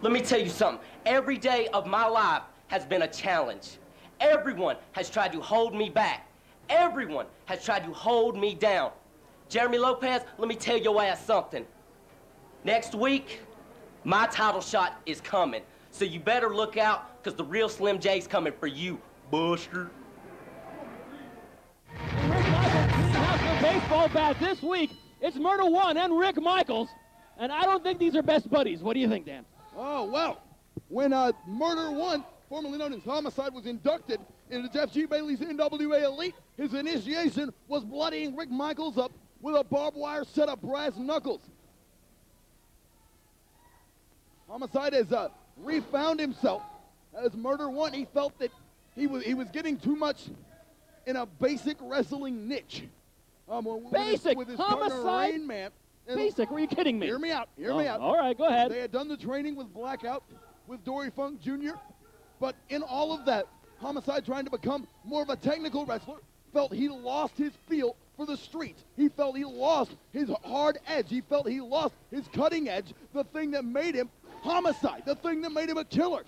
Let me tell you something. Every day of my life has been a challenge. Everyone has tried to hold me back. Everyone has tried to hold me down. Jeremy Lopez, let me tell your ass something. Next week, my title shot is coming. So you better look out, because the real Slim J's coming for you, Buster. Rick Michaels has the baseball bat this week. It's Murder One and Rick Michaels. And I don't think these are best buddies. What do you think, Dan? Oh, well, when Murder One, formerly known as Homicide, was inducted into Jeff G. Bailey's NWA Elite, his initiation was bloodying Rick Michaels up with a barbed wire set of brass knuckles. Homicide has refound himself as Murder One. He felt that he was getting too much in a basic wrestling niche. Basic? With his Homicide? partner, Rain Man. Basic? Were you kidding me? Hear me out. Hear me out. All right, go ahead. They had done the training with Blackout, with Dory Funk Jr., but in all of that, Homicide, trying to become more of a technical wrestler, felt he lost his feel for the streets. He felt he lost his hard edge. He felt he lost his cutting edge, the thing that made him Homicide, the thing that made him a killer.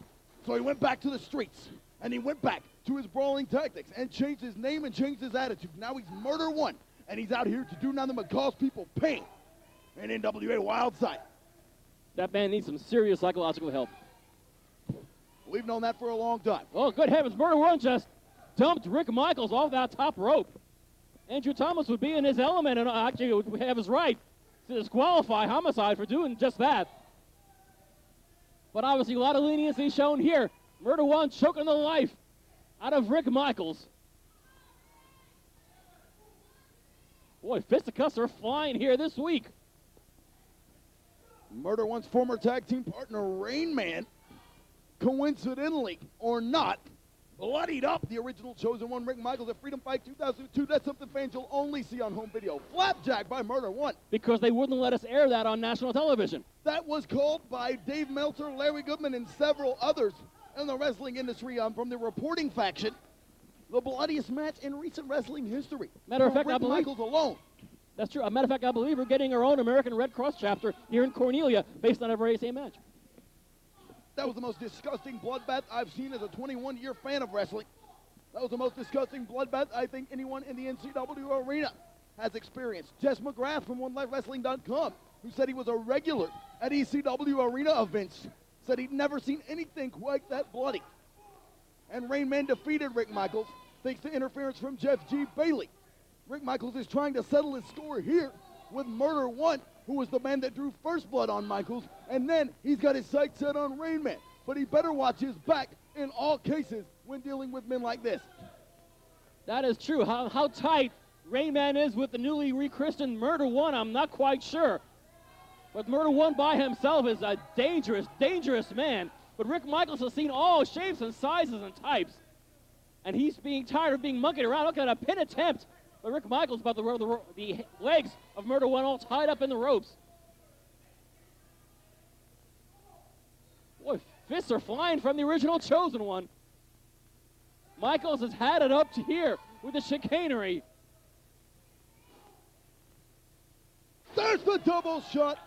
So he went back to the streets, and he went back to his brawling tactics and changed his name and changed his attitude. Now he's Murder One, and he's out here to do nothing but cause people pain in NWA Wildside. That man needs some serious psychological help. We've known that for a long time. Oh, good heavens, Murder One just dumped Rick Michaels off that top rope. Andrew Thomas would be in his element and actually would have his right to disqualify Homicide for doing just that. But obviously a lot of leniency shown here. Murder One choking the life out of Rick Michaels. Boy, fisticuffs are flying here this week. Murder One's former tag team partner, Rain Man, coincidentally or not, bloodied up the original Chosen One, Rick Michaels, at Freedom Fight 2002. That's something fans will only see on home video. Flapjack by Murder One. Because they wouldn't let us air that on national television. That was called by Dave Meltzer, Larry Goodman, and several others in the wrestling industry from the reporting faction. The bloodiest match in recent wrestling history. Matter of fact, Rick Michaels alone. That's true. As a matter of fact, I believe we're getting our own American Red Cross chapter here in Cornelia based on a very same match. That was the most disgusting bloodbath I've seen as a 21-year fan of wrestling. That was the most disgusting bloodbath I think anyone in the NCW arena has experienced. Jess McGrath from OneLifeWrestling.com, who said he was a regular at ECW arena events, said he'd never seen anything quite that bloody. And Rain Man defeated Rick Michaels thanks to interference from Jeff G. Bailey. Rick Michaels is trying to settle his score here with Murder One, who was the man that drew first blood on Michaels, and then he's got his sights set on Rain Man. But he better watch his back in all cases when dealing with men like this. That is true. How tight Rain Man is with the newly rechristened Murder One, I'm not quite sure. But Murder One by himself is a dangerous, dangerous man. But Rick Michaels has seen all shapes and sizes and types. And he's being tired of being monkeyed around. Look at a pin attempt. But Rick Michaels about the legs of Murder One all tied up in the ropes. Boy, fists are flying from the original Chosen One. Michaels has had it up to here with the chicanery. There's the double shot.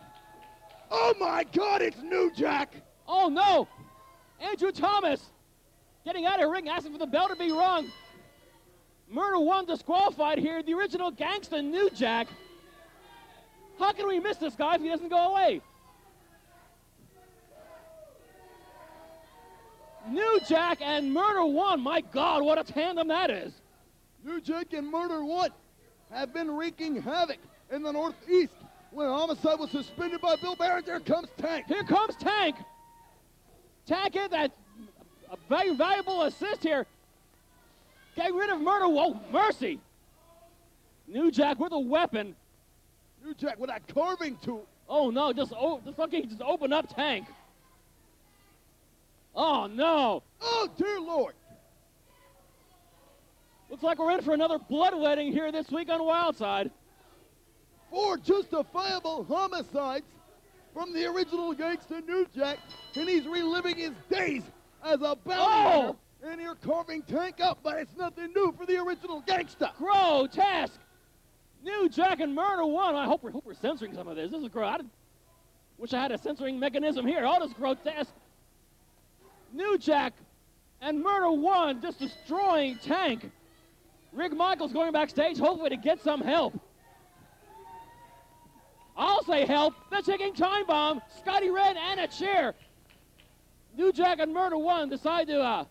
Oh my God, it's New Jack. Oh no! Andrew Thomas getting out of the ring, asking for the bell to be rung. Murder One disqualified here. The original gangster, New Jack. How can we miss this guy if he doesn't go away? New Jack and Murder One. My God, what a tandem that is. New Jack and Murder One have been wreaking havoc in the Northeast. When Homicide was suspended by Bill Barron, here comes Tank. Here comes Tank. Tank in that a very valuable assist here. Get rid of Murder. Whoa, mercy. New Jack with a weapon. New Jack with that carving tool. Oh no, just open up Tank. Oh no. Oh dear Lord. Looks like we're in for another bloodletting here this week on Wildside. 4 justifiable homicides from the original gangster New Jack, and he's reliving his days as a bounty hunter. And here carving Tank up, but it's nothing new for the original gangster. Grotesque. New Jack and Murder One. I hope we're censoring some of this. This is gross. Wish I had a censoring mechanism here. All this grotesque. New Jack and Murder One just destroying Tank. Rick Michaels going backstage, hopefully to get some help. I'll say help. The ticking time bomb. Scottie Wrenn and a chair. New Jack and Murder One decide to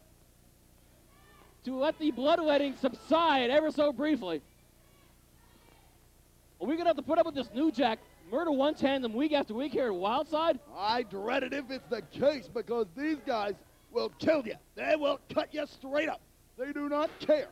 let the bloodletting subside ever so briefly. Are we going to have to put up with this New Jack Murder One tandem week after week here at Wildside? I dread it if it's the case, because these guys will kill you. They will cut you straight up. They do not care